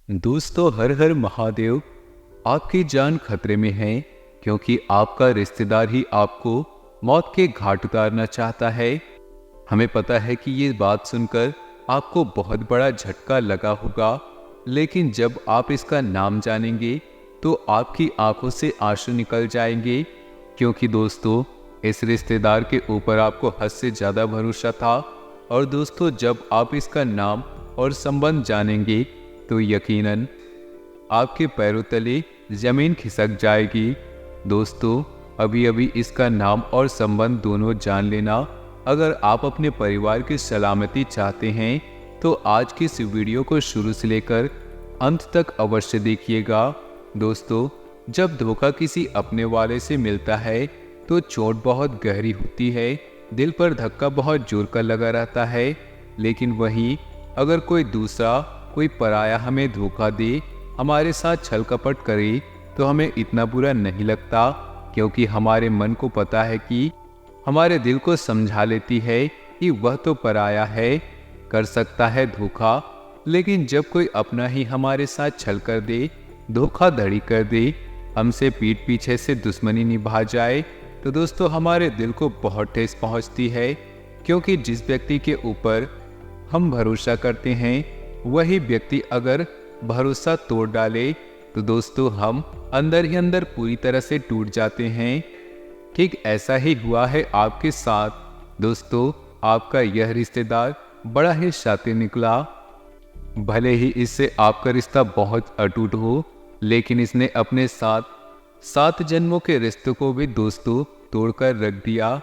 दोस्तों, हर हर महादेव। आपकी जान खतरे में है क्योंकि आपका रिश्तेदार ही आपको मौत के घाट उतारना चाहता है। हमें पता है कि ये बात सुनकर आपको बहुत बड़ा झटका लगा होगा, लेकिन जब आप इसका नाम जानेंगे तो आपकी आंखों से आंसू निकल जाएंगे। क्योंकि दोस्तों, इस रिश्तेदार के ऊपर आपको हद से ज़्यादा भरोसा था। और दोस्तों, जब आप इसका नाम और संबंध जानेंगे तो यकीनन आपके पैरों तले जमीन खिसक जाएगी। दोस्तों, अभी अभी इसका नाम और संबंध दोनों जान लेना। अगर आप अपने परिवार की सलामती चाहते हैं तो आज की इस वीडियो को शुरू से लेकर अंत तक अवश्य देखिएगा। दोस्तों, जब धोखा किसी अपने वाले से मिलता है तो चोट बहुत गहरी होती है, दिल पर धक्का बहुत जोर का लगा रहता है। लेकिन वहीं अगर कोई दूसरा, कोई पराया हमें धोखा दे, हमारे साथ छल कपट करे तो हमें इतना बुरा नहीं लगता, क्योंकि हमारे मन को पता है कि हमारे दिल को समझा लेती है कि वह तो पराया है, कर सकता है धोखा। लेकिन जब कोई अपना ही हमारे साथ छल कर दे, धोखाधड़ी कर दे, हमसे पीठ पीछे से दुश्मनी निभा जाए तो दोस्तों हमारे दिल को बहुत ठेस पहुंचती है। क्योंकि जिस व्यक्ति के ऊपर हम भरोसा करते हैं वही व्यक्ति अगर भरोसा तोड़ डाले तो दोस्तों हम अंदर ही अंदर पूरी तरह से टूट जाते हैं। ठीक ऐसा ही हुआ है आपके साथ। दोस्तों, आपका यह रिश्तेदार बड़ा ही शातिर निकला। भले ही इससे आपका रिश्ता बहुत अटूट हो, लेकिन इसने अपने साथ 7 जन्मों के रिश्ते को भी दोस्तों तोड़कर रख दिया,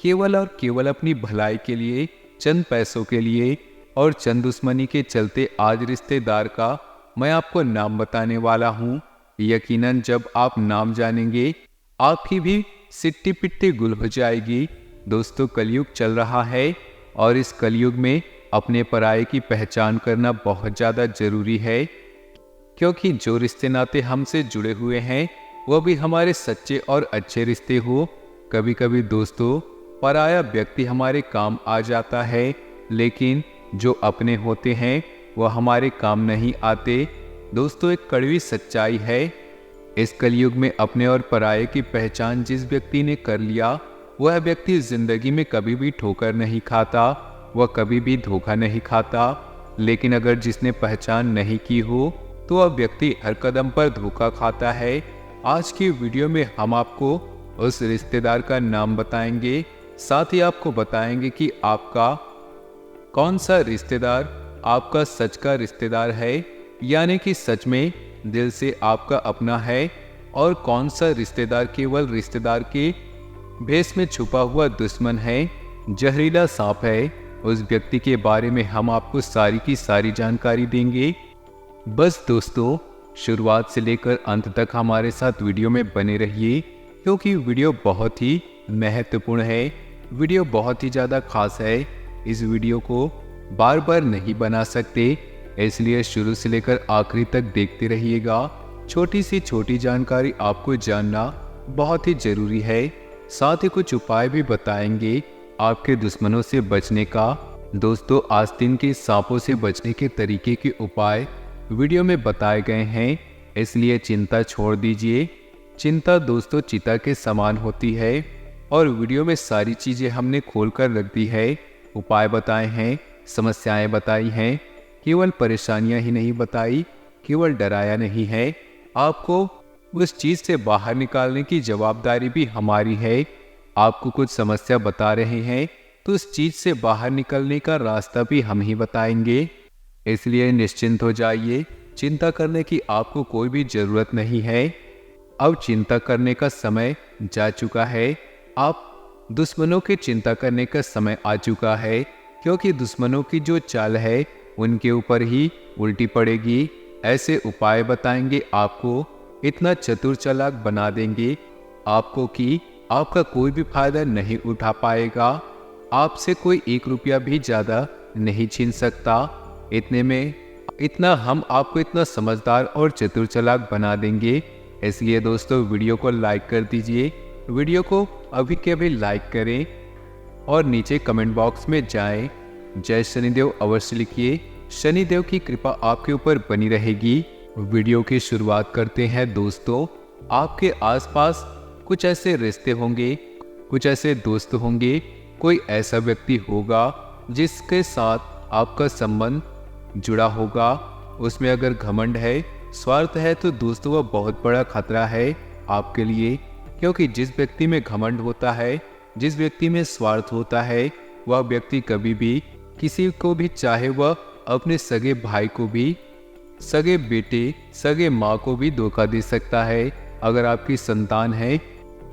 केवल और केवल अपनी भलाई के लिए, चंद पैसों के लिए और चंद दुश्मनी के चलते। आज रिश्तेदार का मैं आपको नाम बताने वाला हूँ। यकीनन जब आप नाम जानेंगे आपकी भी सिट्टी पिट्टी गुल हो जाएगी। दोस्तों, कलयुग चल रहा है और इस कलयुग में अपने पराये की पहचान करना बहुत ज़्यादा जरूरी है। क्योंकि जो रिश्ते नाते हमसे जुड़े हुए हैं वह भी हमारे सच्चे और अच्छे रिश्ते हो। कभी कभी दोस्तों पराया व्यक्ति हमारे काम आ जाता है, लेकिन जो अपने होते हैं वह हमारे काम नहीं आते। दोस्तों, एक कड़वी सच्चाई है। इस कलयुग में अपने और पराये की पहचान जिस व्यक्ति ने कर लिया वह व्यक्ति जिंदगी में कभी भी ठोकर नहीं खाता, वह कभी भी धोखा नहीं खाता। लेकिन अगर जिसने पहचान नहीं की हो तो वह व्यक्ति हर कदम पर धोखा खाता है। आज की वीडियो में हम आपको उस रिश्तेदार का नाम बताएंगे, साथ ही आपको बताएंगे कि आपका कौन सा रिश्तेदार आपका सच का रिश्तेदार है, यानी कि सच में दिल से आपका अपना है, और कौन सा रिश्तेदार केवल रिश्तेदार के भेष में छुपा हुआ दुश्मन है, जहरीला सांप है। उस व्यक्ति के बारे में हम आपको सारी की सारी जानकारी देंगे। बस दोस्तों, शुरुआत से लेकर अंत तक हमारे साथ वीडियो में बने रहिए, क्योंकि वीडियो बहुत ही महत्वपूर्ण है, वीडियो बहुत ही ज़्यादा खास है। इस वीडियो को बार बार नहीं बना सकते, इसलिए शुरू से लेकर आखिरी तक देखते रहिएगा। छोटी सी छोटी जानकारी आपको जानना बहुत ही जरूरी है। साथ ही कुछ उपाय भी बताएंगे आपके दुश्मनों से बचने का। दोस्तों, आस्तीन के सांपों से बचने के तरीके के उपाय वीडियो में बताए गए हैं, इसलिए चिंता छोड़ दीजिए। चिंता दोस्तों चिता के समान होती है, और वीडियो में सारी चीज़ें हमने खोल कर रख दी है। उपाय बताए हैं, समस्याएं बताई हैं, केवल परेशानियां ही नहीं बताई, केवल डराया नहीं है। आपको उस चीज़ से बाहर निकालने की जवाबदारी भी हमारी है। आपको कुछ समस्या बता रहे हैं तो उस चीज़ से बाहर निकलने का रास्ता भी हम ही बताएंगे। इसलिए निश्चिंत हो जाइए, चिंता करने की आपको कोई भी ज़रूरत नहीं है। अब चिंता करने का समय जा चुका है। आप दुश्मनों की चिंता करने का समय आ चुका है, क्योंकि दुश्मनों की जो चाल है उनके ऊपर ही उल्टी पड़ेगी। ऐसे उपाय बताएंगे आपको, इतना चतुर चालाक बना देंगे आपको कि आपका कोई भी फायदा नहीं उठा पाएगा। आपसे कोई 1 रुपया भी ज़्यादा नहीं छीन सकता। इतने में इतना हम आपको इतना समझदार और चतुर चालाक बना देंगे। इसलिए दोस्तों, वीडियो को लाइक कर दीजिए। वीडियो को अभी के अभी लाइक करें और नीचे कमेंट बॉक्स में जाएं, जय शनिदेव अवश्य लिखिए। शनिदेव की कृपा आपके ऊपर बनी रहेगी। वीडियो की शुरुआत करते हैं दोस्तों। आपके आसपास कुछ ऐसे रिश्ते होंगे, कुछ ऐसे दोस्त होंगे, कोई ऐसा व्यक्ति होगा जिसके साथ आपका संबंध जुड़ा होगा। उसमें अगर घमंड है, स्वार्थ है, तो दोस्तों वह बहुत बड़ा खतरा है आपके लिए। क्योंकि जिस व्यक्ति में घमंड होता है, जिस व्यक्ति में स्वार्थ होता है, वह व्यक्ति कभी भी किसी को भी, चाहे वह अपने सगे भाई को भी, सगे बेटे, सगे माँ को भी धोखा दे सकता है। अगर आपकी संतान है,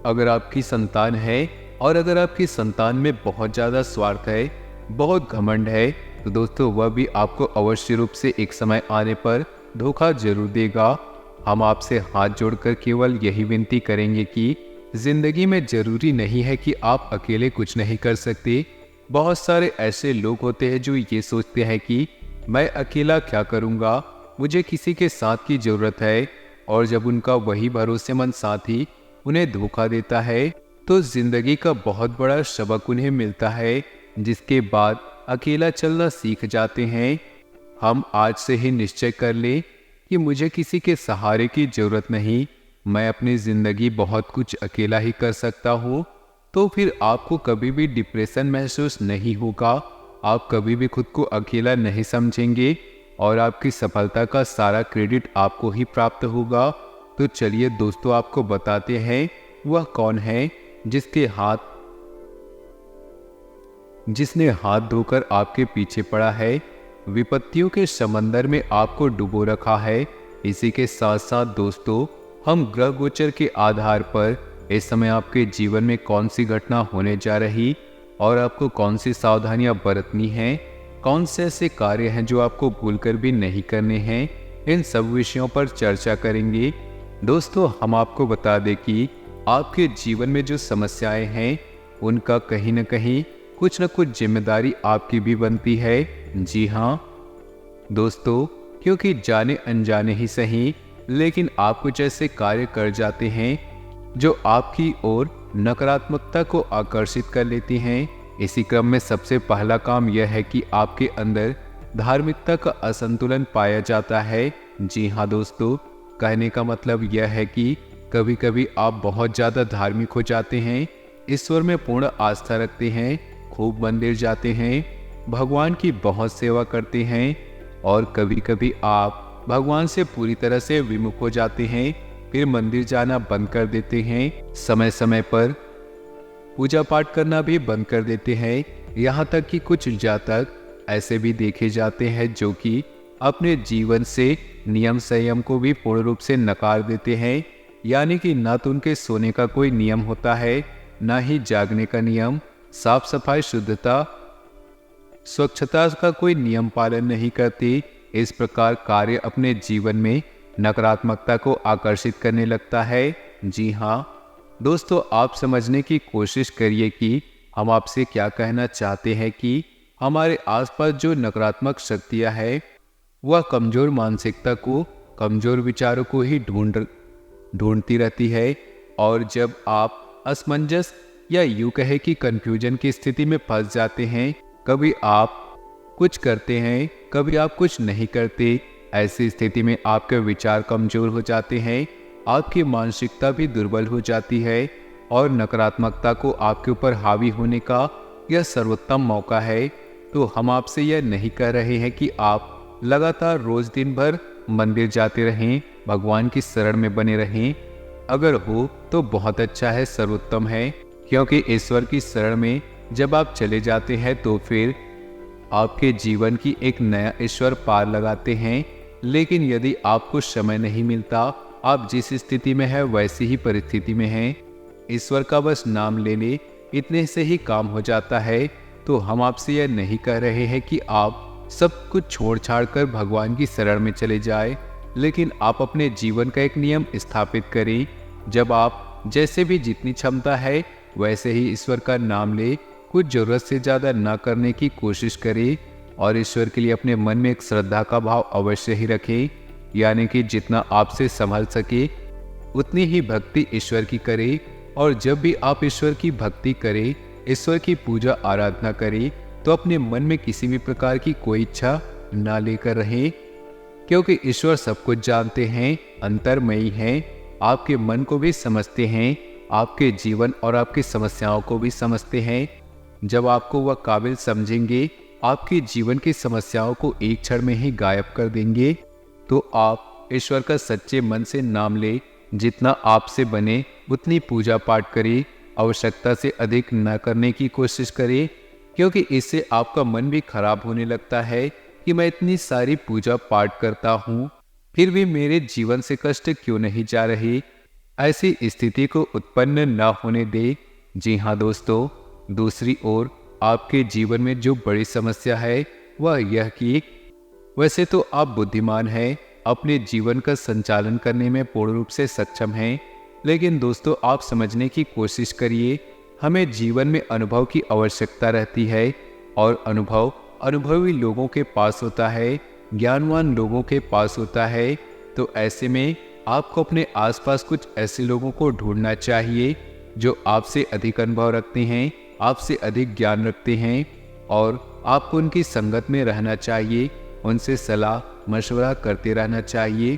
अगर आपकी संतान है और अगर आपकी संतान में बहुत ज़्यादा स्वार्थ है, बहुत घमंड है, तो दोस्तों वह भी आपको अवश्य रूप से एक समय आने पर धोखा जरूर देगा। हम आपसे हाथ जोड़कर केवल यही विनती करेंगे कि जिंदगी में जरूरी नहीं है कि आप अकेले कुछ नहीं कर सकते। बहुत सारे ऐसे लोग होते हैं जो ये सोचते हैं कि मैं अकेला क्या करूँगा, मुझे किसी के साथ की ज़रूरत है। और जब उनका वही भरोसेमंद साथी उन्हें धोखा देता है, तो जिंदगी का बहुत बड़ा सबक उन्हें मिलता है, जिसके बाद अकेला चलना सीख जाते हैं। हम आज से ही निश्चय कर लें कि मुझे किसी के सहारे की ज़रूरत नहीं, मैं अपनी ज़िंदगी बहुत कुछ अकेला ही कर सकता हूँ। तो फिर आपको कभी भी डिप्रेशन महसूस नहीं होगा, आप कभी भी खुद को अकेला नहीं समझेंगे और आपकी सफलता का सारा क्रेडिट आपको ही प्राप्त होगा। तो चलिए दोस्तों, आपको बताते हैं वह कौन है जिसने हाथ धोकर आपके पीछे पड़ा है, विपत्तियों के समंदर में आपको डुबो रखा है। इसी के साथ साथ दोस्तों, हम ग्रह गोचर के आधार पर इस समय आपके जीवन में कौन सी घटना होने जा रही और आपको कौन सी सावधानियां बरतनी हैं, कौन से ऐसे कार्य हैं जो आपको भूलकर भी नहीं करने हैं, इन सब विषयों पर चर्चा करेंगे। दोस्तों, हम आपको बता दें कि आपके जीवन में जो समस्याएं हैं, उनका कहीं न कहीं कुछ न कुछ जिम्मेदारी आपकी भी बनती है। जी हाँ दोस्तों, क्योंकि जाने अनजाने ही सही, लेकिन आप कुछ ऐसे कार्य कर जाते हैं जो आपकी ओर नकारात्मकता को आकर्षित कर लेती हैं। इसी क्रम में सबसे पहला काम यह है कि आपके अंदर धार्मिकता का असंतुलन पाया जाता है। जी हाँ दोस्तों, कहने का मतलब यह है कि कभी कभी आप बहुत ज़्यादा धार्मिक हो जाते हैं, ईश्वर में पूर्ण आस्था रखते हैं, खूब मंदिर जाते हैं, भगवान की बहुत सेवा करते हैं, और कभी कभी आप भगवान से पूरी तरह से विमुख हो जाते हैं, फिर मंदिर जाना बंद कर देते हैं, समय समय पर पूजा पाठ करना भी बंद कर देते हैं। यहाँ तक कि कुछ जातक ऐसे भी देखे जाते हैं जो कि अपने जीवन से नियम संयम को भी पूर्ण रूप से नकार देते हैं। यानी कि ना तो उनके सोने का कोई नियम होता है, ना ही जागने का नियम, साफ सफाई, शुद्धता, स्वच्छता का कोई नियम पालन नहीं करते। इस प्रकार कार्य अपने जीवन में नकारात्मकता को आकर्षित करने लगता है। जी हाँ दोस्तों, आप समझने की कोशिश करिए कि हम आपसे क्या कहना चाहते हैं कि हमारे आसपास जो नकारात्मक शक्तियाँ हैं, वह कमज़ोर मानसिकता को, कमज़ोर विचारों को ही ढूंढती रहती है। और जब आप असमंजस या यूँ कहे कि कन्फ्यूजन की स्थिति में फंस जाते हैं, कभी आप कुछ करते हैं, कभी आप कुछ नहीं करते, ऐसी स्थिति में आपके विचार कमज़ोर हो जाते हैं, आपकी मानसिकता भी दुर्बल हो जाती है और नकारात्मकता को आपके ऊपर हावी होने का यह सर्वोत्तम मौका है। तो हम आपसे यह नहीं कह रहे हैं कि आप लगातार रोज दिन भर मंदिर जाते रहें, भगवान की शरण में बने रहें। अगर हो तो बहुत अच्छा है, सर्वोत्तम है, क्योंकि ईश्वर की शरण में जब आप चले जाते हैं तो फिर आपके जीवन की एक नया ईश्वर पार लगाते हैं। लेकिन यदि आपको समय नहीं मिलता, आप जिस स्थिति में है वैसी ही परिस्थिति में हैं, ईश्वर का बस नाम लेने इतने से ही काम हो जाता है। तो हम आपसे यह नहीं कह रहे हैं कि आप सब कुछ छोड़ छाड़ कर भगवान की शरण में चले जाए, लेकिन आप अपने जीवन का एक नियम स्थापित करें। जब आप जैसे भी जितनी क्षमता है वैसे ही ईश्वर का नाम ले, कुछ जरूरत से ज़्यादा ना करने की कोशिश करें और ईश्वर के लिए अपने मन में एक श्रद्धा का भाव अवश्य ही रखें। यानी कि जितना आपसे संभल सके उतनी ही भक्ति ईश्वर की करें। और जब भी आप ईश्वर की भक्ति करें, ईश्वर की पूजा आराधना करें, तो अपने मन में किसी भी प्रकार की कोई इच्छा ना लेकर रहें, क्योंकि ईश्वर सब कुछ जानते हैं, अंतर्मयी हैं, आपके मन को भी समझते हैं, आपके जीवन और आपकी समस्याओं को भी समझते हैं। जब आपको वह काबिल समझेंगे, आपके जीवन की समस्याओं को एक क्षण में ही गायब कर देंगे। तो आप ईश्वर का सच्चे मन से नाम ले, जितना आपसे बने उतनी पूजा पाठ करें, आवश्यकता से अधिक न करने की कोशिश करें, क्योंकि इससे आपका मन भी खराब होने लगता है कि मैं इतनी सारी पूजा पाठ करता हूँ, फिर भी मेरे जीवन से कष्ट क्यों नहीं जा रहे। ऐसी स्थिति को उत्पन्न न होने दे। जी हाँ दोस्तों, दूसरी ओर आपके जीवन में जो बड़ी समस्या है वह यह कि वैसे तो आप बुद्धिमान हैं, अपने जीवन का संचालन करने में पूर्ण रूप से सक्षम हैं, लेकिन दोस्तों आप समझने की कोशिश करिए, हमें जीवन में अनुभव की आवश्यकता रहती है और अनुभव अनुभवी लोगों के पास होता है, ज्ञानवान लोगों के पास होता है। तो ऐसे में आपको अपने आसपास कुछ ऐसे लोगों को ढूंढना चाहिए जो आपसे अधिक अनुभव रखते हैं, आपसे अधिक ज्ञान रखते हैं, और आपको उनकी संगत में रहना चाहिए, उनसे सलाह मशवरा करते रहना चाहिए।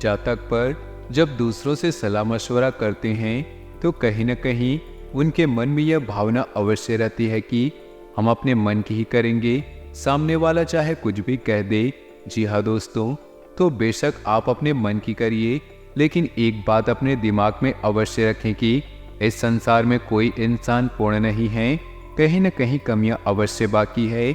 जातक पर जब दूसरों से सलाह मशवरा करते हैं तो कहीं न कहीं उनके मन में यह भावना अवश्य रहती है कि हम अपने मन की ही करेंगे, सामने वाला चाहे कुछ भी कह दे। जी हाँ दोस्तों, तो बेशक आप अपने मन की करिए, लेकिन एक बात अपने दिमाग में अवश्य रखें कि इस संसार में कोई इंसान पूर्ण नहीं है, कहीं न कहीं कमियां अवश्य बाकी है।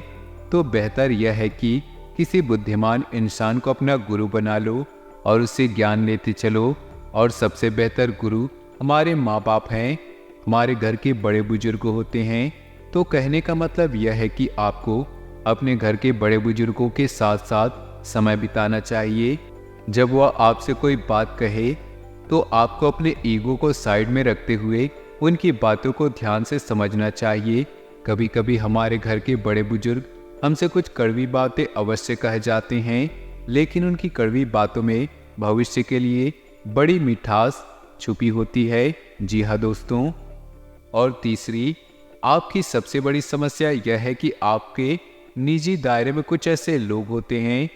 तो बेहतर यह है कि किसी बुद्धिमान इंसान को अपना गुरु बना लो और उससे ज्ञान लेते चलो। और सबसे बेहतर गुरु हमारे माँ बाप हैं, हमारे घर के बड़े बुजुर्ग होते हैं। तो कहने का मतलब यह है कि आपको अपने घर के बड़े बुजुर्गों के साथ साथ समय बिताना चाहिए। जब वह आपसे कोई बात कहे तो आपको अपने ईगो को साइड में रखते हुए उनकी बातों को ध्यान से समझना चाहिए। कभी कभी हमारे घर के बड़े बुजुर्ग हमसे कुछ कड़वी बातें अवश्य कह जाते हैं, लेकिन उनकी कड़वी बातों में भविष्य के लिए बड़ी मिठास छुपी होती है। जी हाँ दोस्तों, और तीसरी आपकी सबसे बड़ी समस्या यह है कि आपके निजी दायरे में कुछ ऐसे लोग होते हैं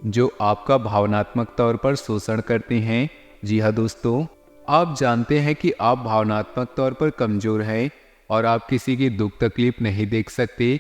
जो आपका भावनात्मक तौर पर शोषण करते हैं। जी हाँ दोस्तों, आप जानते हैं कि आप भावनात्मक तौर पर कमजोर हैं और आप किसी की दुख तकलीफ नहीं देख सकते,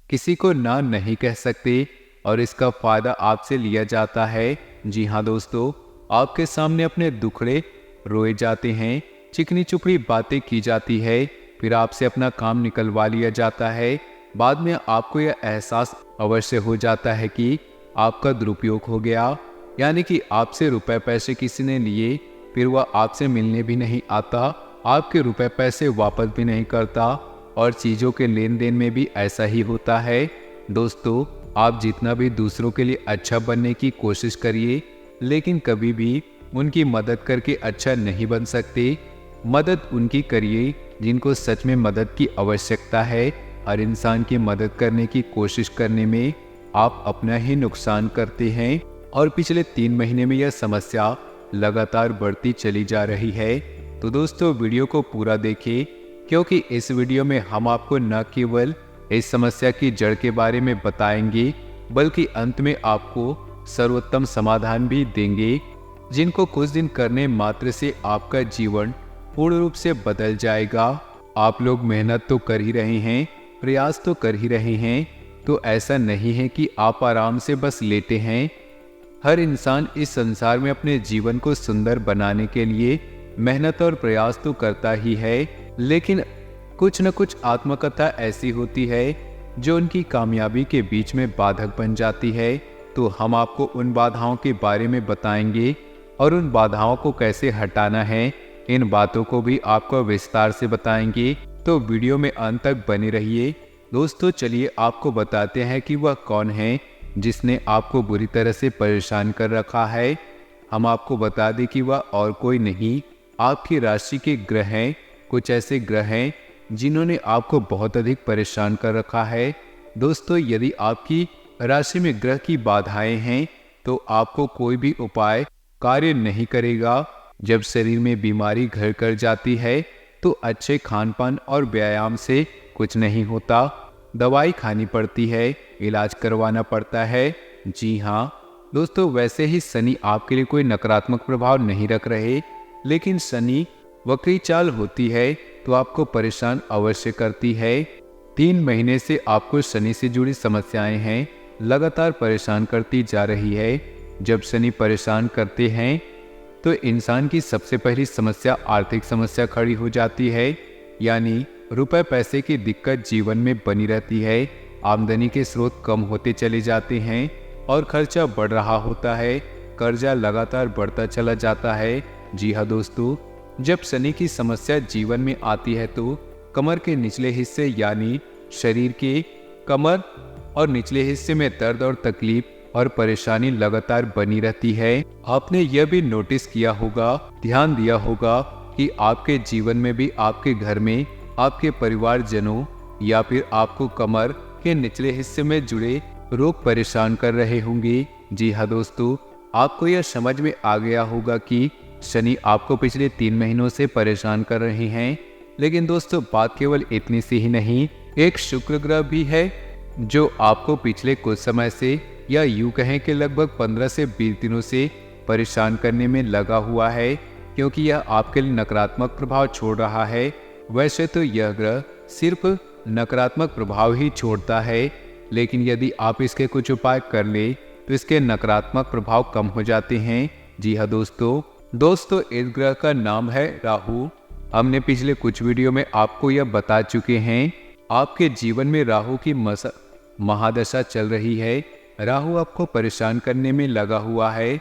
किसी को ना नहीं कह सकते, और इसका फायदा आपसे लिया जाता है। जी हाँ दोस्तों, आपके सामने अपने दुखड़े रोए जाते हैं, चिकनी चुपड़ी बातें की जाती है, फिर आपसे अपना काम निकलवा लिया जाता है। बाद में आपको यह एहसास अवश्य हो जाता है कि आपका दुरुपयोग हो गया, यानी कि आपसे रुपए पैसे किसी ने लिए, फिर वह आपसे मिलने भी नहीं आता, आपके रुपए पैसे वापस भी नहीं करता, और चीज़ों के लेन देन में भी ऐसा ही होता है। दोस्तों, आप जितना भी दूसरों के लिए अच्छा बनने की कोशिश करिए, लेकिन कभी भी उनकी मदद करके अच्छा नहीं बन सकते। मदद उनकी करिए जिनको सच में मदद की आवश्यकता है। हर इंसान की मदद करने की कोशिश करने में आप अपना ही नुकसान करते हैं, और पिछले 3 महीने में यह समस्या लगातार बढ़ती चली जा रही है। तो दोस्तों, वीडियो को पूरा देखें, क्योंकि इस वीडियो में हम आपको न केवल इस समस्या की जड़ के बारे में बताएंगे, बल्कि अंत में आपको सर्वोत्तम समाधान भी देंगे, जिनको कुछ दिन करने मात्र से आपका जीवन पूर्ण रूप से बदल जाएगा। आप लोग मेहनत तो कर ही रहे हैं, प्रयास तो कर ही रहे हैं, तो ऐसा नहीं है कि आप आराम से बस लेटे हैं। हर इंसान इस संसार में अपने जीवन को सुंदर बनाने के लिए मेहनत और प्रयास तो करता ही है, लेकिन कुछ न कुछ आत्मकथा ऐसी होती है जो उनकी कामयाबी के बीच में बाधक बन जाती है। तो हम आपको उन बाधाओं के बारे में बताएंगे और उन बाधाओं को कैसे हटाना है, इन बातों को भी आपको विस्तार से बताएंगे। तो वीडियो में अंत तक बने रहिए। दोस्तों, चलिए आपको बताते हैं कि वह कौन है जिसने आपको बुरी तरह से परेशान कर रखा है। हम आपको बता दें कि वह और कोई नहीं, आपकी राशि के ग्रह हैं। कुछ ऐसे ग्रह हैं जिन्होंने आपको बहुत अधिक परेशान कर रखा है। दोस्तों, यदि आपकी राशि में ग्रह की बाधाएं हैं तो आपको कोई भी उपाय कार्य नहीं करेगा। जब शरीर में बीमारी घर कर जाती है तो अच्छे खान पान और व्यायाम से कुछ नहीं होता, दवाई खानी पड़ती है, इलाज करवाना पड़ता है, जी हाँ दोस्तों, वैसे ही शनि आपके लिए कोई नकारात्मक प्रभाव नहीं रख रहे, लेकिन शनि वक्री चाल होती है तो आपको परेशान अवश्य करती है। 3 महीने से आपको शनि से जुड़ी समस्याएं हैं, लगातार परेशान करती जा रही है। जब शनि परेशान करते हैं तो इंसान की सबसे पहली समस्या आर्थिक समस्या खड़ी हो जाती है, यानी रुपए पैसे की दिक्कत जीवन में बनी रहती है। आमदनी के स्रोत कम होते चले जाते हैं और खर्चा बढ़ रहा होता है, कर्जा लगातार बढ़ता चला जाता है। जी हाँ दोस्तों, जब शनि की समस्या जीवन में आती है तो कमर के निचले हिस्से यानी शरीर के कमर और निचले हिस्से में दर्द और तकलीफ और परेशानी लगातार बनी रहती है। आपने यह भी नोटिस किया होगा, ध्यान दिया होगा कि आपके जीवन में भी आपके घर में आपके परिवारजनों या फिर आपको कमर के निचले हिस्से में जुड़े रोग परेशान कर रहे होंगे। जी हाँ दोस्तों, आपको यह समझ में आ गया होगा कि शनि आपको पिछले 3 महीनों से परेशान कर रहे हैं। लेकिन दोस्तों, बात केवल इतनी सी ही नहीं, एक शुक्र ग्रह भी है जो आपको पिछले कुछ समय से या यूं कहें कि लगभग 15 से 20 दिनों से परेशान करने में लगा हुआ है, क्योंकि यह आपके लिए नकारात्मक प्रभाव छोड़ रहा है। वैसे तो यह ग्रह सिर्फ नकारात्मक प्रभाव ही छोड़ता है, लेकिन यदि आप इसके कुछ उपाय कर ले तो इसके नकारात्मक प्रभाव कम हो जाते हैं। जी हाँ दोस्तों, इस ग्रह का नाम है राहु। हमने पिछले कुछ वीडियो में आपको यह बता चुके हैं। आपके जीवन में राहु की महादशा चल रही है। राहु आपको परेशान करने में लगा हुआ है।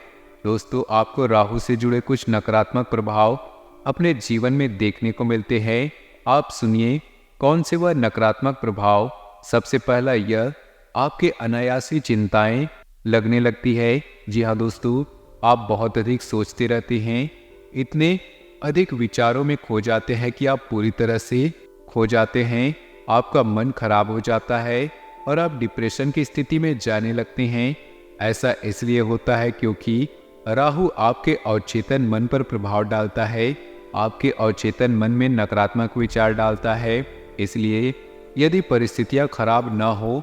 दोस्तों, आपको राहु से जुड़े कुछ नकारात्मक प्रभाव अपने जीवन में देखने को मिलते हैं। आप सुनिए कौन से वह नकारात्मक प्रभाव। सबसे पहला, यह आपके अनायासी चिंताएं लगने लगती है। जी हाँ दोस्तों, आप बहुत अधिक सोचते रहते हैं, इतने अधिक विचारों में खो जाते हैं कि आप पूरी तरह से खो जाते हैं। आपका मन खराब हो जाता है और आप डिप्रेशन की स्थिति में जाने लगते हैं। ऐसा इसलिए होता है क्योंकि राहु आपके अवचेतन मन पर प्रभाव डालता है, आपके अवचेतन मन में नकारात्मक विचार डालता है। इसलिए यदि परिस्थितियां खराब ना हो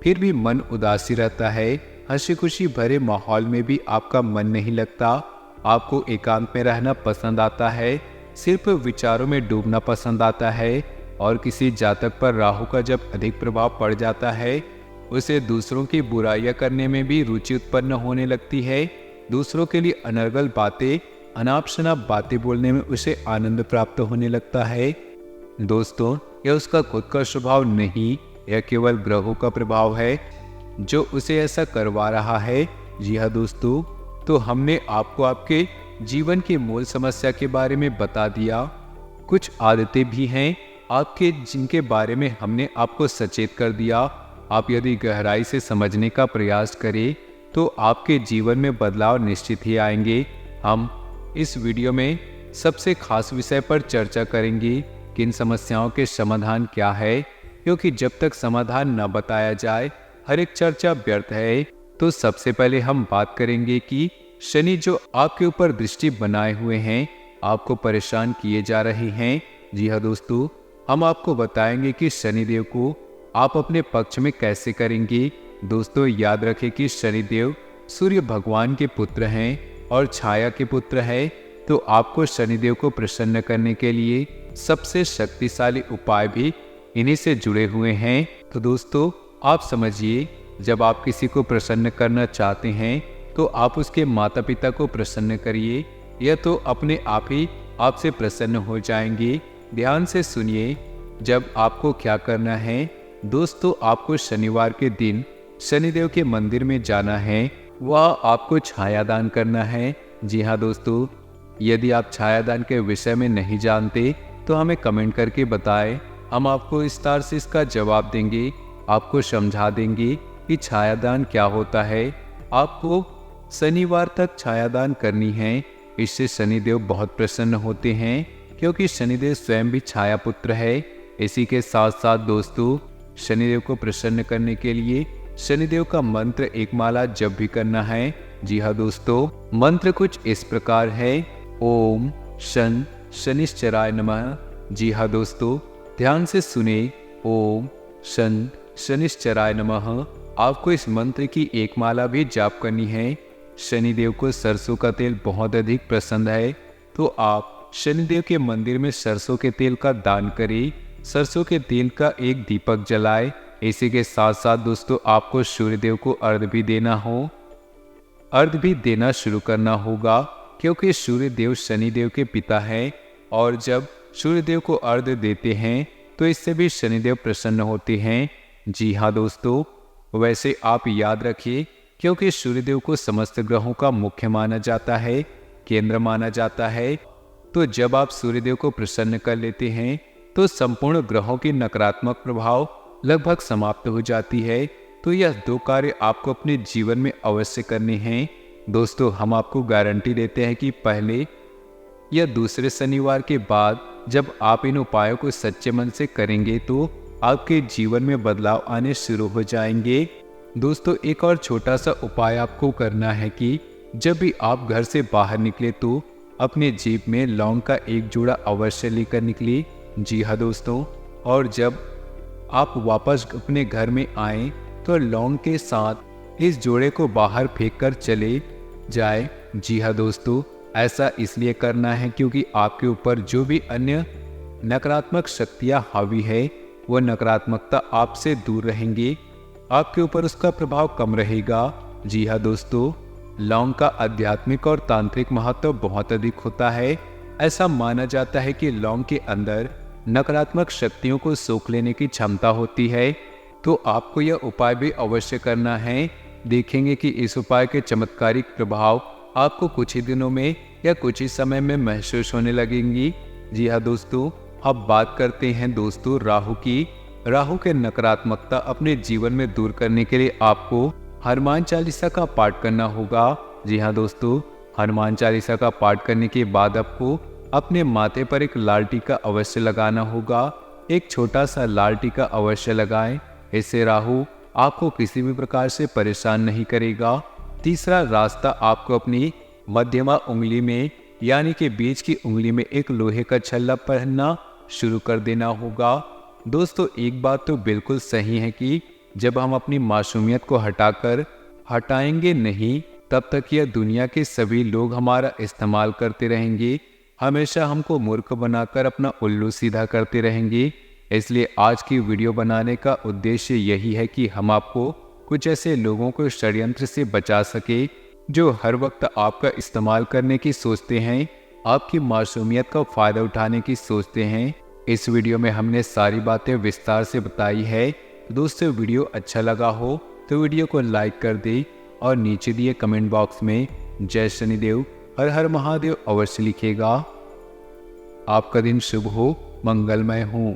फिर भी मन उदासी रहता है। हंसी खुशी भरे माहौल में भी आपका मन नहीं लगता। आपको एकांत में रहना पसंद आता है, सिर्फ विचारों में डूबना पसंद आता है। और किसी जातक पर राहु का जब अधिक प्रभाव पड़ जाता है, उसे दूसरों की बुराइयां करने में भी रुचि उत्पन्न होने लगती है। दूसरों के लिए अनर्गल बातें, अनाप शनाप बातें बोलने में उसे आनंद प्राप्त होने लगता है। दोस्तों, यह उसका खुद का स्वभाव नहीं, यह केवल ग्रहों का प्रभाव है जो उसे ऐसा करवा रहा है। जी हाँ दोस्तों, तो हमने आपको आपके जीवन की मूल समस्या के बारे में बता दिया। कुछ आदतें भी हैं आपके जिनके बारे में हमने आपको सचेत कर दिया। आप यदि गहराई से समझने का प्रयास करें तो आपके जीवन में बदलाव निश्चित ही आएंगे। हम इस वीडियो में सबसे खास विषय पर चर्चा करेंगे, किन समस्याओं के समाधान क्या है, क्योंकि जब तक समाधान न बताया जाए हर एक चर्चा व्यर्थ है। तो सबसे पहले हम बात करेंगे कि शनि जो आपके ऊपर दृष्टि बनाए हुए हैं, आपको परेशान किए जा रहे हैं। जी हाँ दोस्तों, हम आपको बताएंगे कि शनिदेव को आप अपने पक्ष में कैसे करेंगे। दोस्तों, याद रखें कि शनिदेव सूर्य भगवान के पुत्र हैं और छाया के पुत्र हैं। तो आपको शनिदेव को प्रसन्न करने के लिए सबसे शक्तिशाली उपाय भी इन्हीं से जुड़े हुए हैं। तो दोस्तों, आप समझिए, जब आप किसी को प्रसन्न करना चाहते हैं तो आप उसके माता पिता को प्रसन्न करिए, यह तो अपने आप ही आपसे प्रसन्न हो जाएंगे। ध्यान से सुनिए, जब आपको क्या करना है। दोस्तों, आपको शनिवार के दिन शनिदेव के मंदिर में जाना है, वह आपको छायादान करना है। जी हाँ दोस्तों, यदि आप छायादान के विषय में नहीं जानते तो हमें कमेंट करके बताएं, हम आपको विस्तार से इसका जवाब देंगे, आपको समझा देंगे कि छायादान क्या होता है। आपको शनिवार तक छायादान करनी है, इससे शनिदेव बहुत प्रसन्न होते हैं, क्योंकि शनिदेव स्वयं भी छाया पुत्र है। इसी के साथ साथ दोस्तों, शनिदेव को प्रसन्न करने के लिए शनिदेव का मंत्र एक माला जप भी करना है। जी हाँ दोस्तों, मंत्र कुछ इस प्रकार है, ओम शन शनिश्चराय नमः। जी हाँ दोस्तों, ध्यान से सुने, ओम शन शनिश्चराय नमः। आपको इस मंत्र की एक माला भी जाप करनी है। शनिदेव को सरसों का तेल बहुत अधिक पसंद है, तो आप शनिदेव के मंदिर में सरसों के तेल का दान करें। सरसों के तेल का एक दीपक जलाए। इसी के साथ साथ दोस्तों आपको सूर्यदेव को अर्घ भी देना हो, अर्घ भी देना शुरू करना होगा, क्योंकि सूर्यदेव शनिदेव के पिता हैं और जब सूर्यदेव को अर्घ देते हैं तो इससे भी शनिदेव प्रसन्न होते हैं। जी हाँ दोस्तों, वैसे आप याद रखिए, क्योंकि सूर्यदेव को समस्त ग्रहों का मुख्य माना जाता है, केंद्र माना जाता है, तो जब आप सूर्यदेव को प्रसन्न कर लेते हैं तो संपूर्ण ग्रहों की नकारात्मक प्रभाव लगभग समाप्त हो जाती है। तो यह 2 कार्य आपको अपने जीवन में अवश्य करने हैं। दोस्तों हम आपको गारंटी देते हैं कि पहले या दूसरे शनिवार के बाद जब आप इन उपायों को सच्चे मन से करेंगे तो आपके जीवन में बदलाव आने शुरू हो जाएंगे। दोस्तों एक और छोटा सा उपाय आपको करना है कि जब भी आप घर से बाहर निकले तो अपने जेब में लौंग का एक जोड़ा अवश्य लेकर निकले। जी हाँ दोस्तों, और जब आप वापस अपने घर में आएं तो लौंग के साथ इस जोड़े को बाहर फेंक कर चले जाए। जी हाँ दोस्तों, ऐसा इसलिए करना है क्योंकि आपके ऊपर जो भी अन्य नकारात्मक शक्तियाँ हावी है वह नकारात्मकता आपसे दूर रहेंगी, आपके ऊपर उसका प्रभाव कम रहेगा। जी हाँ दोस्तों, लौंग का आध्यात्मिक और तांत्रिक महत्व बहुत अधिक होता है। ऐसा माना जाता है कि लौंग के अंदर नकारात्मक शक्तियों को सोख लेने की क्षमता होती है, तो आपको यह उपाय भी अवश्य करना है। देखेंगे कि इस उपाय के चमत्कारिक प्रभाव आपको कुछ ही दिनों में या कुछ ही समय में महसूस होने लगेंगी। जी हाँ दोस्तों, अब बात करते हैं दोस्तों राहु की। राहु के नकारात्मकता अपने जीवन में दूर करने के लिए आपको हनुमान चालीसा का पाठ करना होगा। जी हाँ दोस्तों, हनुमान चालीसा का पाठ करने के बाद आपको अपने माथे पर एक लाल टीका अवश्य लगाना होगा। एक छोटा सा लाल टीका अवश्य लगाएं, इससे राहु आपको किसी भी प्रकार से परेशान नहीं करेगा। तीसरा रास्ता, आपको अपनी मध्यमा उंगली में यानी कि बीच की उंगली में एक लोहे का छल्ला पहनना शुरू कर देना होगा। दोस्तों एक बात तो बिल्कुल सही है कि जब हम अपनी मासूमियत को हटाएंगे नहीं, तब तक यह दुनिया के सभी लोग हमारा इस्तेमाल करते रहेंगे, हमेशा हमको मूर्ख बनाकर अपना उल्लू सीधा करते रहेंगे। इसलिए आज की वीडियो बनाने का उद्देश्य यही है कि हम आपको कुछ ऐसे लोगों को षड्यंत्र से बचा सके जो हर वक्त आपका इस्तेमाल करने की सोचते हैं, आपकी मासूमियत का फायदा उठाने की सोचते हैं। इस वीडियो में हमने सारी बातें विस्तार से बताई है। दोस्तों वीडियो अच्छा लगा हो तो वीडियो को लाइक कर दे और नीचे दिए कमेंट बॉक्स में जय शनिदेव हर हर महादेव अवश्य लिखेगा। आपका दिन शुभ हो, मंगलमय हो।